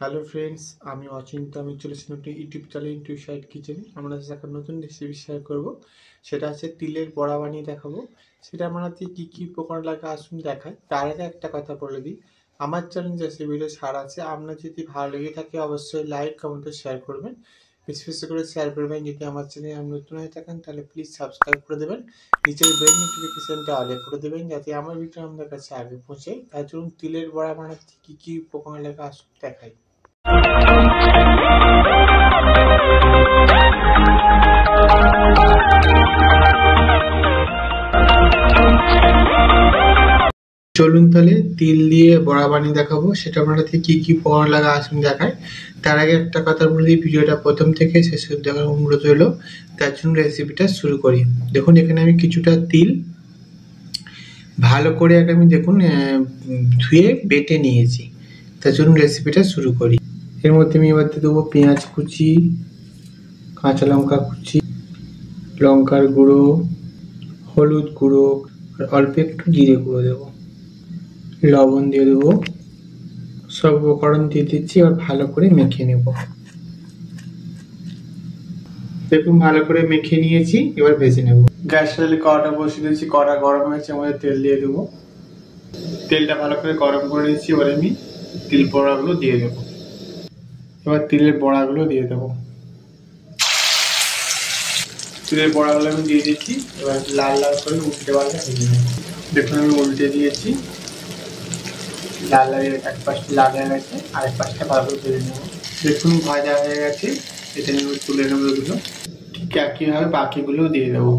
Hello friends, আমি অচিন্ত। আমি চলেছি নতুন ইউটিউব চ্যানেল ইনটু সাইড কিচেনে। আমরা একটা নতুন রেসিপি শেয়ার করব। সেটা হচ্ছে তিলের বড়া বানিয়ে দেখাবো। সেটা বানাতে কী কী উপকরণ লাগে আসুন দেখায়। তার আগে একটা কথা বলে দিই, আমার চ্যানেল যে ভিডিও ছাড় আছে, আপনার যদি ভালো লেগে থাকে অবশ্যই লাইক কমেন্ট শেয়ার করবেন। বেশি বেশি করে শেয়ার করবেন। যদি আমার চ্যানেলে আপনি নতুন হয়ে থাকেন তাহলে প্লিজ সাবস্ক্রাইব করে দেবেন। নিচের বেল নোটিফিকেশনটা অলে করে দেবেন যাতে আমার ভিডিও আমাদের কাছে আগে পৌঁছে। তাই চলুন তিলের বড়া বানাতে কী কী উপকরণ লাগে আসুন দেখাই। চলুন তাহলে তিল দিয়ে বড়া বানিয়ে দেখাবো। সেটা বানাতে কি কি উপকরণ লাগে আসুন দেখায়। তার আগে একটা কথা বলে দিই, ভিডিওটা প্রথম থেকে শেষ অবধি দেখার অনুরোধ রইল। তার জন্য রেসিপিটা শুরু করি। দেখুন এখানে আমি কিছুটা তিল ভালো করে আমি দেখুন ধুয়ে বেটে নিয়েছি। তার জন্য রেসিপিটা শুরু করি। এর মধ্যে আমি এবার দেবো পেঁয়াজ কুচি, কাঁচা লঙ্কা কুচি, লঙ্কার গুঁড়ো, হলুদ গুঁড়ো, আর অল্প একটু জিরে গুঁড়ো দেবো, লবণ দিয়ে দেবো। সব উপকরণ দিয়ে দিচ্ছি। এবার ভালো করে মেখে নেব। দেখুন ভালো করে মেখে নিয়েছি। এবার ভেজে নেব। গ্যাসের কড়াটা বসিয়ে দিয়েছি। কড়া গরম হয়েছে, আমাদের তেল দিয়ে দেবো। তেলটা ভালো করে গরম করে নিয়েছি। এবার আমি তিল বড়াগুলো দিয়ে দেবো। এবার তিলের বড়াগুলো দিয়ে দেবো। তিলের বড়াগুলো আমি দিয়ে দিচ্ছি। এবার লাল লাল করে উল্টে পাল্টে ভেজে নেব। দেখুন আমি উল্টে দিয়েছি। লাল লাল এক পাশটা লাল হয়ে গেছে, আরেক পাশটা ভালো করে ভেজে নেব। দেখুন ভাজা হয়ে গেছে। এটা নেব, তুলে নেবো এগুলো। ঠিক একইভাবে বাকিগুলো দিয়ে দেবো।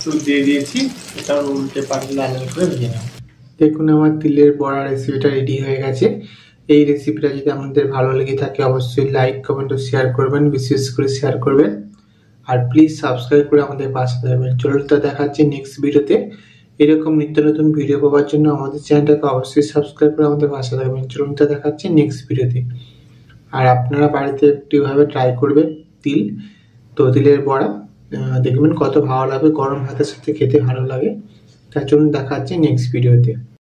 তো দিয়ে দিয়েছি। এটা উল্টে পাল্টে লাল লাল করে ভেজে নেব। দেখুন আমার তিলের বড়া রেসিপিটা রেডি হয়ে গেছে। এই রেসিপিটা যদি আপনাদের ভালো লেগে থাকে অবশ্যই লাইক কমেন্ট ও শেয়ার করবেন, বিশেষ করে শেয়ার করবেন। আর প্লিজ সাবস্ক্রাইব করে আমাদের পাশে থাকবেন। চলুন তা দেখাচ্ছি নেক্সট ভিডিওতে। এরকম নিত্য নতুন ভিডিও পাওয়ার জন্য আমাদের চ্যানেলটাকে অবশ্যই সাবস্ক্রাইব করে আমাদের পাশে থাকবেন। চলুন তা দেখাচ্ছি নেক্সট ভিডিওতে। আর আপনারা বাড়িতে একটুভাবে ট্রাই করবেন তিলের বড়া। দেখবেন কত ভালো লাগবে, গরম ভাতের সাথে খেতে ভালো লাগে। তার জন্য দেখাচ্ছি নেক্সট ভিডিওতে।